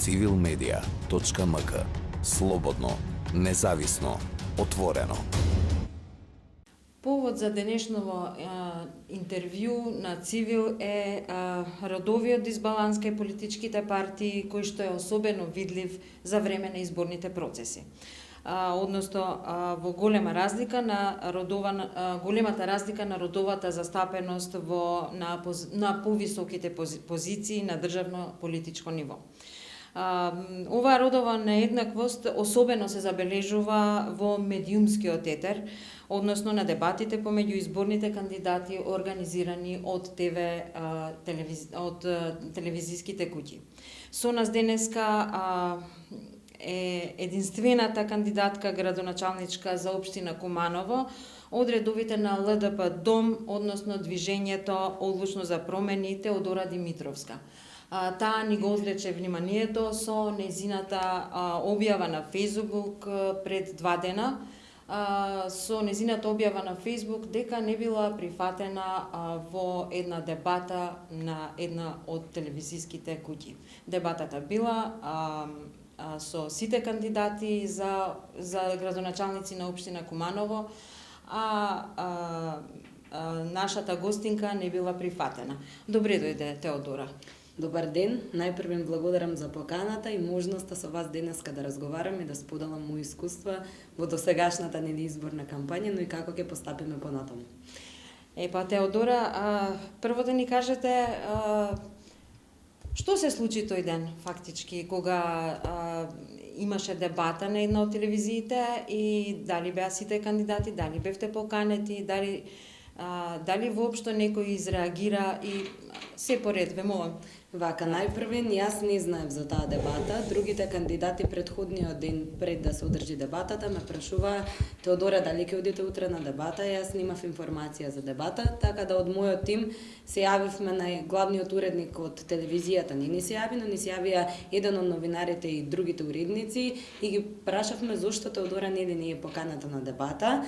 civilmedia.mk. Слободно, независно, отворено. Повод за денешново интервју на Цивил е родовиот дисбаланс кај политичките партии, кој што е особено видлив за време на изборните процеси. Односно во големата разлика на родовата застапеност на повисоките позиции на државно политичко ниво. Оваа родова нееднаквост особено се забележува во медиумскиот етер, односно на дебатите помеѓу изборните кандидати организирани од телевизиските куќи. Со нас денеска е единствената кандидатка градоначалничка за општина Куманово од редовите на ЛДП Дом, односно Движењето одлучно за промени, Теодора Димитровска. Таа ни го одлече вниманието со незината објава на Фејсбук пред 2 дена, со незината објава на Фејсбук дека не била прифатена во една дебата на една од телевизиските куќи. Дебатата била со сите кандидати за градоначалници на општина Куманово, нашата гостинка не била прифатена. Добре дојде, Теодора. Добар ден, најпрво им благодарам за поканата и можноста со вас денеска да разговарам и да споделам мои искуства во досегашната ни изборна кампања, но и како ќе постапиме понатаму. Теодора, прво да ни кажете што се случи тој ден фактички кога имаше дебата на една од телевизиите и дали беа сите кандидати, дали бевте поканети, дали воопшто некој изреагира и се поред, ве молам. Вака, најпрвен, јас не знаев за таа дебата. Другите кандидати предходниот ден пред да се одржи дебатата ме прашуваа: Теодора, дали ќе одите утре на дебата? Јас немав информација за дебата, така да од мојот тим се јавивме на главниот уредник од телевизијата. Не се јави, но ни се јавија еден од новинарите и другите уредници и ги прашавме зошто Теодора не е поканата на дебата.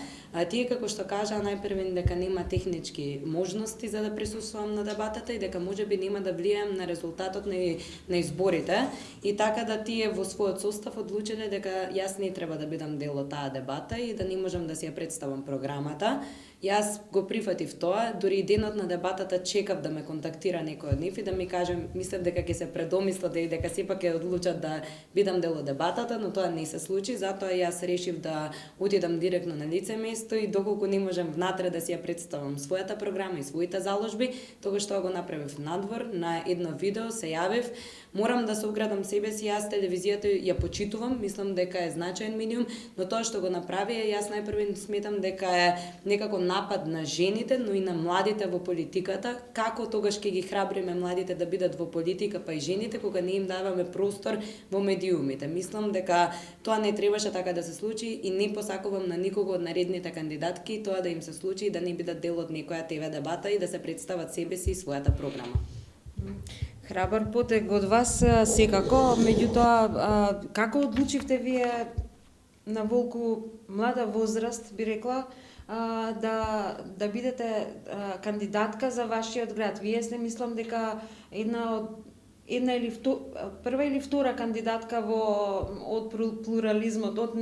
Тие како што кажаа најпрвен дека нема технички можности за да присуствувам на дебатата и дека можеби нема да влијаем на резултатот на изборите, и така да тие во својот состав одлучиле дека јас не треба да бидам дел од таа дебата и да не можам да си ја представам програмата. Јас го прифатив тоа, дури и денот на дебатата чекав да ме контактира некој од нив и да ми каже, мислев дека ќе се предомислат и дека сепак ќе одлучат да бидам дел од дебатата, но тоа не се случи, затоа јас решив да отидам директно на лице место и доколку не можам внатре да си ја представам својата програма и своите заложби, тогаш тоа го направив надвор на едно видео, се јавив. Морам да се оградам себе си, јас телевизијата ја почитувам, мислам дека е значаен медиум, но тоа што го направи, јас најпрво сметам дека е некако напад на жените, но и на младите во политиката. Како тогаш ќе ги храбриме младите да бидат во политика, па и жените, кога не им даваме простор во медиумите? Мислам дека тоа не требаше така да се случи и не посакувам на никого од наредните кандидатки тоа да им се случи и да не бидат дел од некоја ТВ дебата и да се представат себе си и својата програма. Храбар потег од вас секако, меѓутоа како одлучивте вие на волку млада возраст, би рекла, да бидете кандидатка за вашиот град? Вие сте, мислам дека прва или втора кандидатка од плурализмот, од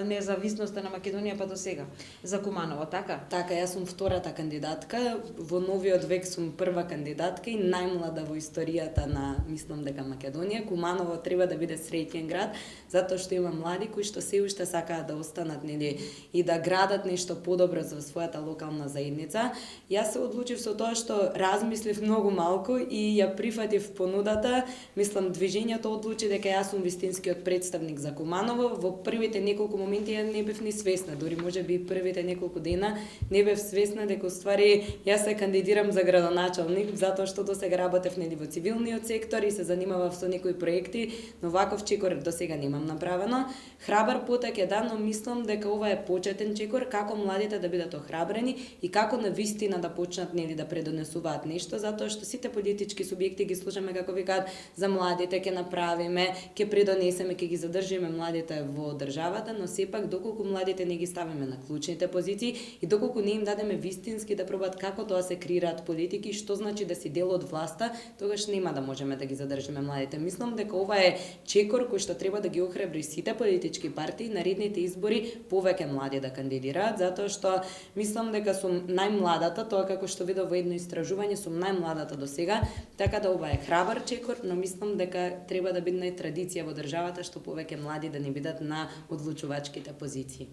независноста на Македонија па до сега за Куманово, така? Така, јас сум втората кандидатка, во новиот век сум прва кандидатка и најмлада во историјата на, мислам дека Македонија. Куманово треба да биде среќен град, затоа што има млади кои што се уште сакаат да останат и да градат нешто подобро за својата локална заедница. Јас се одлучив со тоа што размислив многу малку и ја прифатив понудата. Мислам, Движењето одлучи дека јас сум вистинскиот представник за Куманово. Во првите неколку моменти ја не бев ни свесна, дури можеби првите неколку дена не бев свесна дека уствари јас се кандидирам за градоначалник, затоа што досега работев во цивилниот сектор и се занимавав со некои проекти, но ваков чекор досега немам направено. Храбар потек е но мислам дека ова е почетен чекор како младите да бидат охрабрени и како на вистина да почнат да предонесуваат нешто, затоа што сите политички субјекти ги слушаме допринесеме, како викаат, за младите, ќе направиме, ќе придонесеме, ќе ги задржиме младите во државата, но сепак доколку младите не ги ставиме на клучните позиции и доколку не им дадеме вистински да пробат како тоа се креираат политики, што значи да си дел од власта, тогаш нема да можеме да ги задржиме младите. Мислам дека ова е чекор кој што треба да ги охрабри сите политички партии наредните избори повеќе млади да кандидираат, затоа што мислам дека сум најмладата, тоа како што видов во едно истражување, сум најмладата до сега, така да ова е храбар чекор, но мислам дека треба да биде традиција во државата што повеќе млади да не бидат на одлучувачките позиции.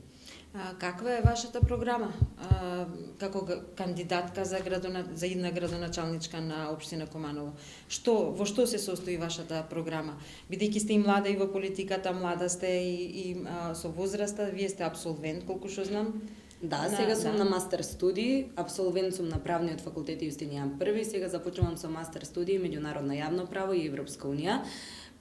Каква е вашата програма како кандидатка за една градоначалничка на општина Куманово? Во што се состои вашата програма? Бидејќи сте и млада и во политиката, млада сте и со возраста, вие сте абсолвент, колку што знам. Да, сега сум на мастер студии, абсолвент сум на правниот факултет Јустинијан I, сега започнувам со мастер студии меѓународно јавно право и Европска унија.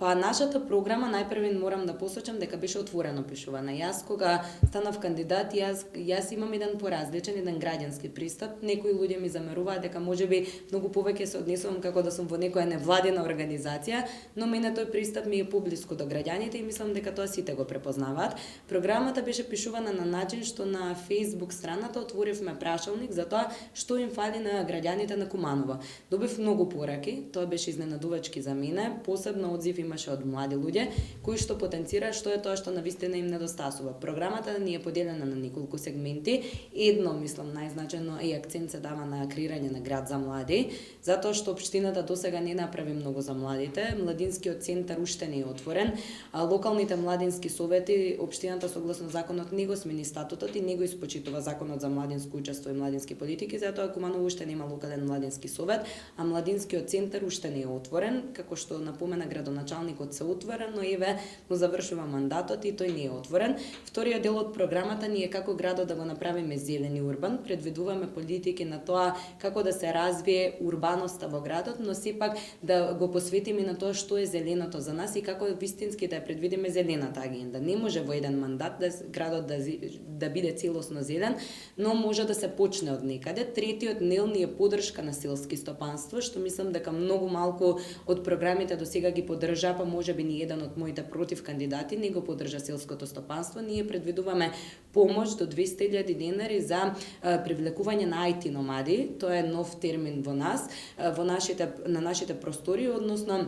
Па нашата програма најпрвен морам да посочам дека беше отворено пишувана. Јас кога станав кандидат, јас имам еден поразличен, еден граѓански пристап. Некои луѓе ми замеруваат дека можеби многу повеќе се однесувам како да сум во некоја невладина организација, но мене тој пристап ми е поблиску до граѓаните и мислам дека тоа сите го препознаваат. Програмата беше пишувана на начин што на Facebook страната отворивме прашалник за тоа што им фали на граѓаните на Куманово. Добив многу пораки, тоа беше изненадувачки за мене, посебно одзив имаше од млади луѓе кои што потенцираат што е тоа што навистина им недостасува. Програмата ни е поделена на неколку сегменти. Едно, мислам, најзначајно и акцент се дава на креирање на град за млади, затоа што општината досега не направи многу за младите. Младинскиот центар уште не е отворен, а локалните младински совети општината согласно законот не го смени статутот и не го испочитува законот за младинско учество и младински политики, затоа Куманово уште нема локален младински совет, а младинскиот центар уште не е отворен, како што напомена градоначалникот се отворен, но еве му завршува мандатот и тој не е отворен. Вториот дел од програмата ни е како градот да го направиме зелен и урбан. Предвидуваме политики на тоа како да се развие урбаноста во градот, но сепак да го посветиме на тоа што е зеленото за нас и како вистински да ја предвидиме зелената агенда. Не може во еден мандат градот да биде целосно зелен, но може да се почне од некаде. Третиот дел ни е поддршка на селски стопанство, што мислам дека многу малку од програмите до сега ги поддржа, па може би ни еден од моите против кандидати не го поддржа селското стопанство. Ние предвидуваме помош до 200.000 денари за привлекување на IT номади. Тоа е нов термин во нас, на нашите простори, односно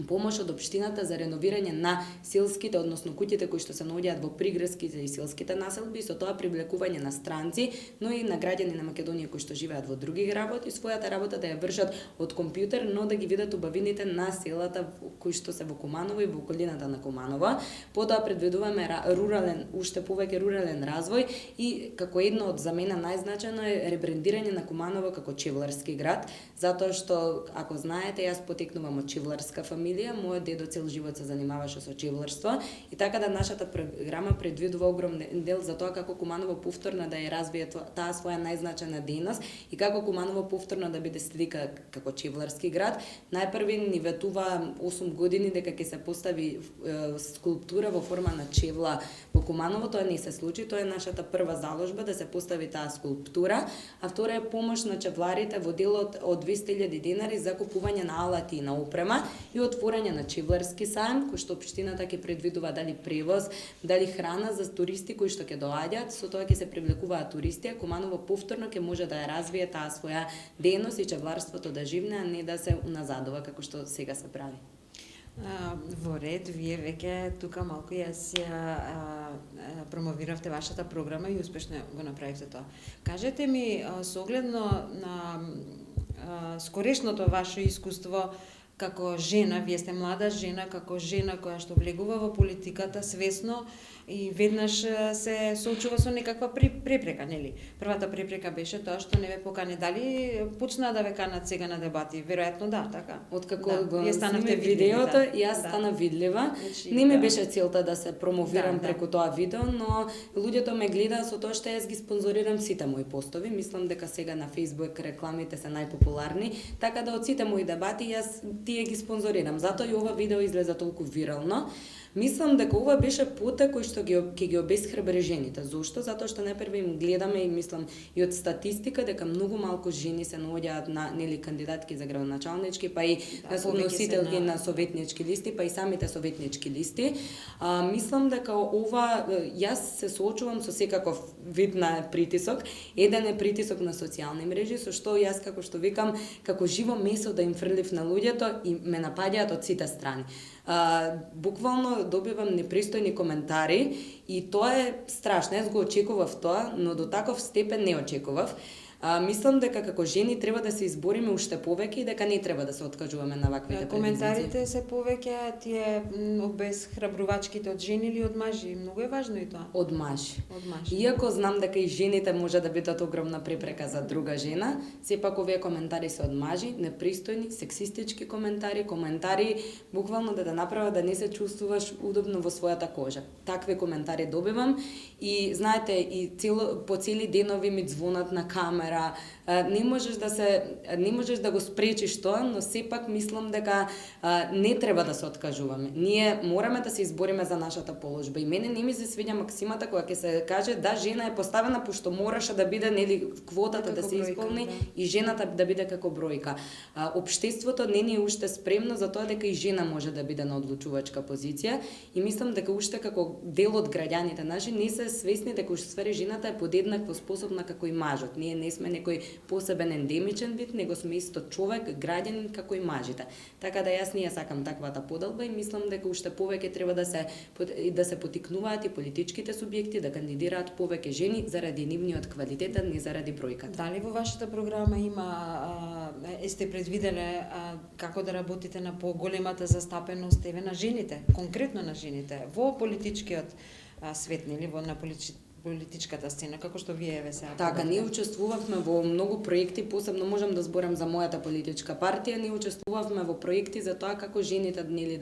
помош од општината за реновирање на селските, односно куќите кои што се наоѓаат во приградските и селските населби, со тоа привлекување на странци, но и на граѓани на Македонија кои што живеат во други работи, својата работа да ја вршат од компјутер, но да ги видат убавините на селата кои што се во Куманово и во околината на Куманово. Потоа предвидуваме уште повеќе рурален развој и како едно од за мене најзначајно е ребрендирање на Куманово како чевларски град, затоа што ако знаете, јас потекнувам од чевларска фамилија, мојот дедо цел живот се занимаваше со чевларство и така да нашата програма предвидува огромен дел за тоа како Куманово повторно да ја развие таа своја најзначајна дејност и како Куманово повторно да биде слика како чевларски град. Најпрви ни ветува 8 години дека ќе се постави скулптура во форма на чевла во Куманово. Тоа не се случи, тоа е нашата прва заложба да се постави таа скулптура, а втора е помош на чевларите во делот од 200.000 денари за купување на алати и на опрема и отворање на чевларски сајм, кој што општината ќе предвидува дали превоз, дали храна за туристи кои што ќе доаѓаат, со тоа ќе се привлекуваат туристи, а Куманово повторно ќе може да ја развие таа своја дејност и чевларството да живне, а не да се уназадува како што сега се прави. Во ред, вие веќе тука малку јас промовиравте вашата програма и успешно го направивте тоа. Кажете ми, со оглед на скорешното ваше искуство како жена, вие сте млада жена, како жена која што влегува во политиката свесно и веднаш се соочува со некаква препрека, нели? Првата препрека беше тоа што не ве покани. Дали почна да ве канат сега на дебати? Веројатно да, така. Откако го сниме видеото, јас стана видлива. Не ми беше целта да се промовирам преку тоа видео, но луѓето ме гледаат со тоа што јас ги спонзорирам сите мои постови. Мислам дека сега на Facebook рекламите се најпопуларни, така да од сите мои дебати јас тие ги спонзорирам. Затоа и ова видео излезе толку вирално. Мислам дека ова беше путта кој што ќе ги обесхрабри жените. Зошто? Затоа што најпрво им гледаме и мислам и од статистика дека многу малку жени се наоѓаат на нели кандидатки за градоначалнички, па и носителки на советнички листи, па и самите советнички листи. Мислам дека ова јас се соочувам со секаков вид на притисок. Еден е притисок на социјални мрежи, со што јас како што викам, како живо месо да им фрлив на луѓето и ме напаѓаат од сите страни. Буквално добивам непристојни коментари и тоа е страшно. Јас го очекував тоа, но до таков степен не очекував. Мислам дека како жени треба да се избориме уште повеќе и дека не треба да се откажуваме на ваквите предизвици. Коментарите се повеќе тие обезхрабрувачките од жени или од мажи? Многу е важно и тоа. Од мажи. Од мажи. Иако знам дека и жените може да бидат огромна препрека за друга жена, сепак овие коментари се од мажи, непристојни, сексистички коментари буквално да направат да не се чувствуваш удобно во својата кожа. Такви коментари добивам и знаете и по цели денови ми звонат на камера. Не можеш да го спречиш тоа, но сепак мислам дека не треба да се откажуваме. Ние мораме да се избориме за нашата положба. И мене не ми се свиѓа максимата која ќе се каже да жена е поставена пошто мораше да биде нели квотата да се исполни и жената да биде како бројка. Општеството не ни е уште спремно за тоа дека и жена може да биде на одлучувачка позиција и мислам дека уште како дел од граѓаните наши не се свесни дека уствари жената е подеднакво способна како и мажот. Ние не сме некој посебен ендемичен вид, него сме исто човек, граѓанин како и мажите. Така да јас не ја сакам таквата поделба и мислам дека уште повеќе треба да се потикнуваат и политичките субјекти да кандидираат повеќе жени заради нивниот квалитет, не заради бројката. Дали во вашата програма сте предвиделе како да работите на поголемата застапеност на жените, конкретно на жените во политичкиот свет, нели на политичката сцена, како што вие еве сега. Така, ние учествувавме во многу проекти, посебно можам да зборам за мојата политичка партија, ние учествувавме во проекти за тоа како жените нели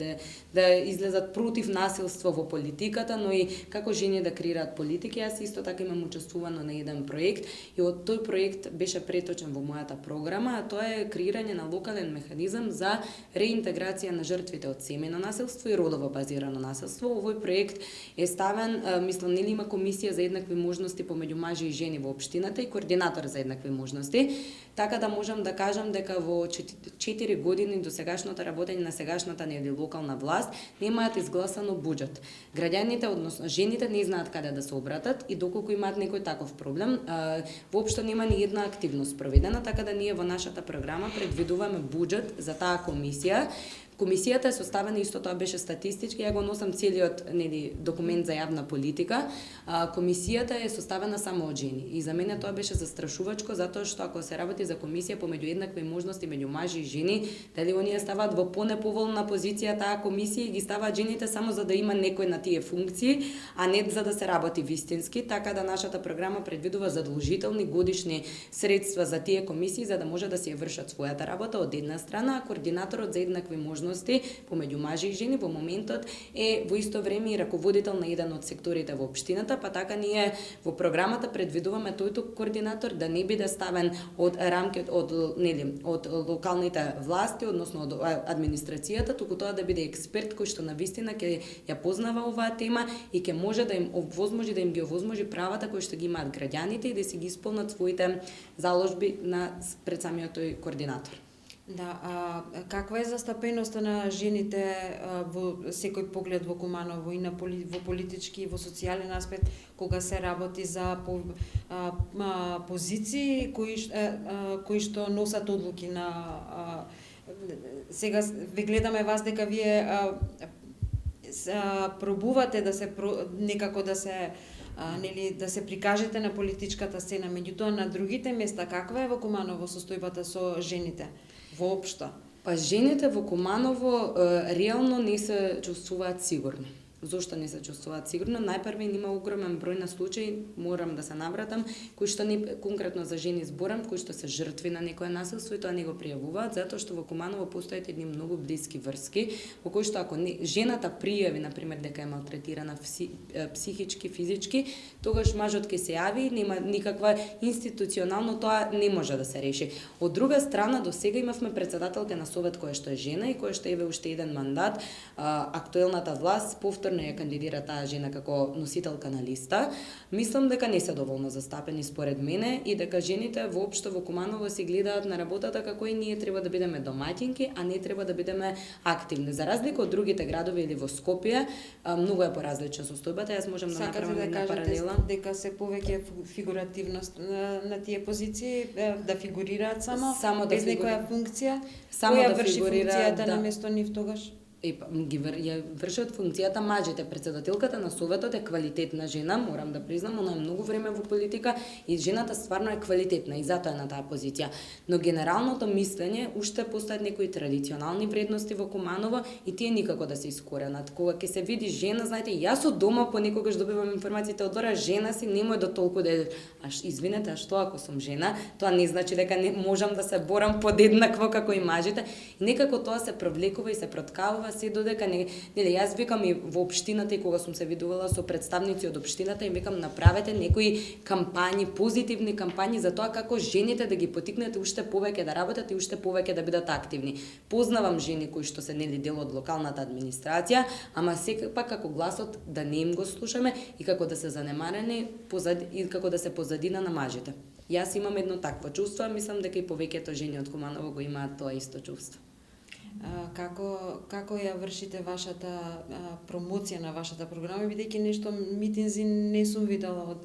да излезат против насилство во политиката, но и како жени да креираат политики. Јас исто така имам учествувано на еден проект и од тој проект беше преточен во мојата програма, а тоа е креирање на локален механизам за реинтеграција на жртвите од семејно насилство и родово базирано насилство. Овој проект е ставен, мислам, нели има комисија за еднакви можности помеѓу мажи и жени во општината и координатор за еднакви можности, така да можам да кажам дека во 4 години до сегашното работење на сегашната нели локална власт немаат изгласано буџет. Граѓаните, односно жените, не знаат каде да се обратат и доколку имаат некој таков проблем, воопшто нема ни една активност проведена, така да ние во нашата програма предвидуваме буџет за таа комисија. Комисијата е составена, исто тоа беше статистички, ја го носам целиот документ за јавна политика. Комисијата е составена само од жени и за мене тоа беше застрашувачко, затоа што ако се работи за комисија помеѓу еднакви можности меѓу мажи и жени, дали оние ставаат во понеповолна позиција таа комисија и ги ставаат жените само за да има некој на тие функции, а не за да се работи вистински, така да нашата програма предвидува задолжителни годишни средства за тие комисии за да може да се ја вршат својата работа од една страна, а координаторот за еднакви можности помеѓу мажи и жени во моментот е во исто време и раководител на еден од секторите во општината, па така ние во програмата предвидуваме тој координатор да не биде ставен од рамките од локалните власти, односно од администрацијата, туку тоа да биде експерт кој што навистина ќе ја познава оваа тема и ќе може да им ги овозможи правата кои што ги имаат граѓаните и да си ги исполнат своите заложби пред самиот тој координатор. Да, каква е застапеноста на жените во секој поглед во Куманово и во политички и во социјален аспект кога се работи за позиции кои што носат одлуки на сега ве гледаме вас дека вие пробувате да се некако да се прикажете на политичката сцена, меѓутоа на другите места каква е во Куманово состојбата со жените воопшто? Па жените во Куманово реално не се чувствуваат сигурни. Зошто не се чувствуваат сигурно? Најпрви има огромен број на случаи, морам да се навратам, кои што не конкретно за жени зборам, кои што се жртви на некое насилство и тоа не го пријавуваат, затоа што во Куманово постојат едни многу блиски врски, во кои што ако не, жената пријави на пример дека е малтретирана психички, физички, тогаш мажот ќе се јави, нема никаква институционално тоа не може да се реши. Од друга страна, до сега имавме председателка на совет која што е жена и која што еве уште еден мандат, актуелната власт повторно ја кандидира таа жена како носителка на листа. Мислам дека не се доволно застапени според мене и дека жените воопшто во Куманово си гледаат на работата како и ние треба да бидеме домаќинки, а не треба да бидеме активни. За разлика од другите градови или во Скопје, многу е поразлична состојбата. Јас можам да направам една паралела. Дека се повеќе фигуративност на тие позиции, да фигурираат само без некоја функција, само која да врши фигурираат, функцијата наместо нив тогаш? Ја вршат функцијата мажите. Председателката на советот е квалитетна жена, морам да признам, она е многу време во политика и жената стварно е квалитетна и затоа е на таа позиција. Но генералното мислење, уште постојат некои традиционални вредности во Куманово и тие никако да се искоренат. Кога ќе се види жена, знаете, јас од дома понекогаш добивам информациите од ора, жена си немој до толку да извинете, а што ако сум жена? Тоа не значи дека не можам да се борам подеднакво како и мажите. И некако тоа се провлекува и се проткавува се додека нели јас викам и во општината и кога сум се видувала со представници од општината и викам направете некои кампањи, позитивни кампањи за тоа како жените да ги потикнете уште повеќе да работат и уште повеќе да бидат активни. Познавам жени кои што се нели дел од локалната администрација, ама сепак како гласот да не им го слушаме и како да се занемарени и како да се позадина на мажите. Јас имам едно такво чувство, мислам дека и повеќето жени од Куманово го имаат тоа исто чувство. Како ја вршите вашата промоција на вашата програма, бидејќи нешто митинзи не сум видела од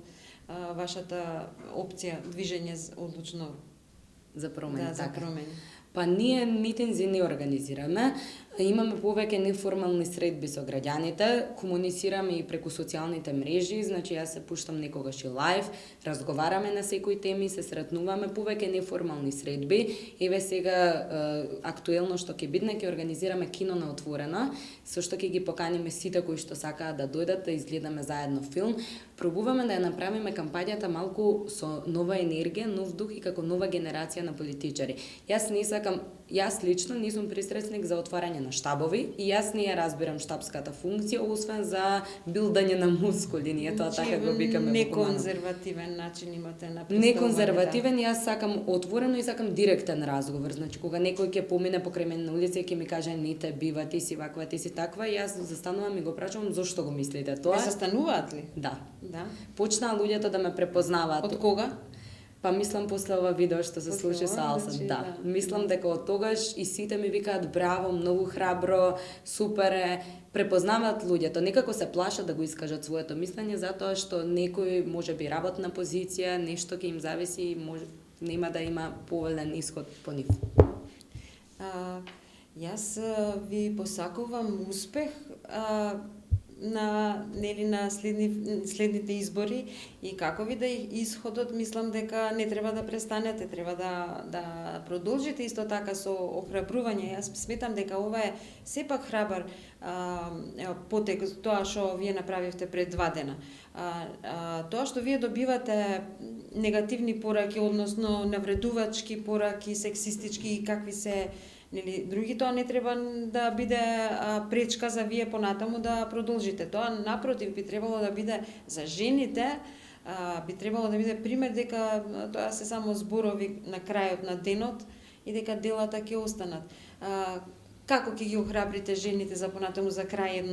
вашата опција движење одлучно за промени. Да, за промени. Па ние митинзи не организираме, имаме повеќе неформални средби со граѓаните, комуницираме и преку социјалните мрежи, значи јас се пуштам некогаш и лайв, разговараме на секои теми, се сретнуваме, повеќе неформални средби. Еве сега актуелно што ќе бидне, ќе организираме кино на отворено, со што ќе ги поканиме сите кои што сакаат да дојдат да изгледаме заедно филм. Пробуваме да ја направиме кампањата малку со нова енергија, нов дух и како нова генерација на политичари. Јас лично не сум пристрасник за отварање на штабови и јас не ја разбирам штабската функција, освен за билдање на мускули, ние тоа така го викаме. Неконзервативен начин имате на представување. Неконзервативен, јас сакам отворено и сакам директен разговор. Значи кога некој ќе помине покрај мене на улица и ќе ми каже не те бива, ти си ваква, ти си таква, јас застанувам и го прашувам зошто го мислите тоа. Ве застануваат ли? Да. Да. Почнаа луѓето да ме препознаваат. Од кога? Па мислам после ова видео што се случи со Алсат, значи, да. Мислам дека од тогаш и сите ми викаат браво, многу храбро, супер е, препознаваат луѓето. Некако се плашат да го искажат своето мислење затоа што некој може би работна позиција, нешто ќе им зависи, нема да има поволен исход по нив. Јас ви посакувам успех на следните избори и како ви да исходот, мислам дека не треба да престанете, треба да продолжите исто така со охрабрување. Јас сметам дека ова е сепак храбар потек, тоа што вие направивте пред 2 дена. Тоа што вие добивате негативни пораки, односно навредувачки пораки, сексистички и какви се други, тоа не треба да биде пречка за вие понатаму да продолжите. Тоа напротив би требало да биде за жените, би требало да биде пример дека тоа се само зборови на крајот на денот и дека делата ќе останат. Како ќе ги охрабрите жените за понатаму за крај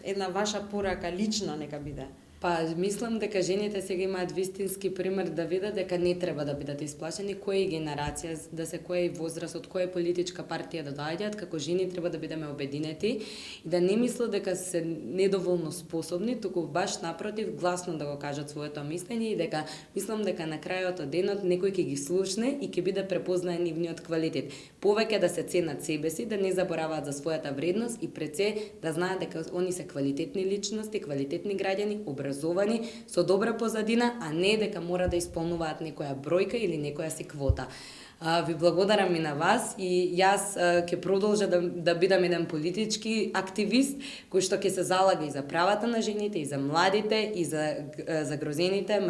една ваша порака лична нека биде? Па, мислам дека жените сега имаат вистински пример да видат дека не треба да бидат исплашени, која генерација, да се која возраст, од која политичка партија да доаѓаат, како жени треба да бидеме обединети и да не мислат дека се недоволно способни, туку баш напротив, гласно да го кажат своето мислење и дека мислам дека на крајот од денот некој ќе ги слушне и ќе биде препознаен нивниот квалитет. Повеќе да се ценат себе си, да не забораваат за својата вредност и пред се да знаат дека они се квалитетни личности, квалитетни граѓани, образовани, со добра позадина, а не дека мора да исполнуваат некоја бројка или некоја си квота. Ви благодарам и на вас и јас ќе продолжа да бидам еден политички активист кој што ќе се залага и за правата на жените, и за младите, и за загрозените,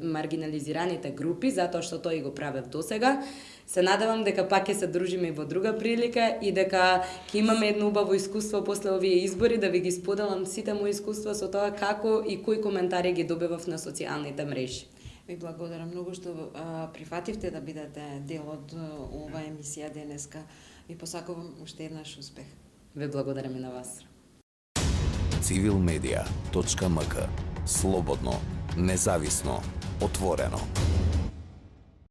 маргинализираните групи, затоа што тој го правев досега. Се надевам дека пак ќе се дружиме и во друга прилика и дека ќе имаме едно убаво искуство после овие избори, да ви ги споделам сите мои искуства со тоа како и кои коментари ги добивав на социјалните мрежи. Ви благодарам многу што прифативте да бидете дел од оваа емисија денеска. Ви посакувам уште еднаш успех. Ви благодарам и на вас. civilmedia.mk. Слободно, независно, отворено.